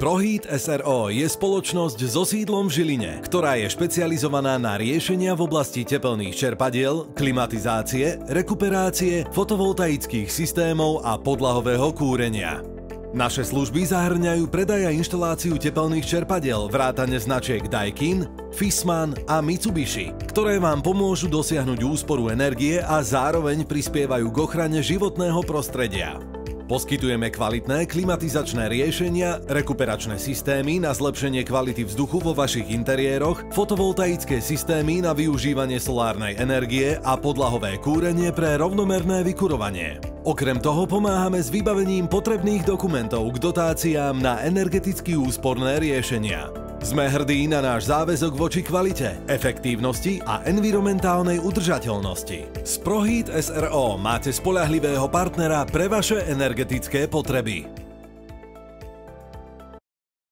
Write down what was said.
ProHeat SRO je spoločnosť so sídlom v Žiline, ktorá je špecializovaná na riešenia v oblasti tepelných čerpadiel, klimatizácie, rekuperácie, fotovoltaických systémov a podlahového kúrenia. Naše služby zahŕňajú predaj a inštaláciu tepelných čerpadiel vrátane značiek Daikin, Fissmann a Mitsubishi, ktoré vám pomôžu dosiahnuť úsporu energie a zároveň prispievajú k ochrane životného prostredia. Poskytujeme kvalitné klimatizačné riešenia, rekuperačné systémy na zlepšenie kvality vzduchu vo vašich interiéroch, fotovoltaické systémy na využívanie solárnej energie a podlahové kúrenie pre rovnomerné vykurovanie. Okrem toho pomáhame s vybavením potrebných dokumentov k dotáciám na energeticky úsporné riešenia. Sme hrdí na náš záväzok voči kvalite, efektívnosti a environmentálnej udržateľnosti. S ProHeat SRO máte spoľahlivého partnera pre vaše energetické potreby.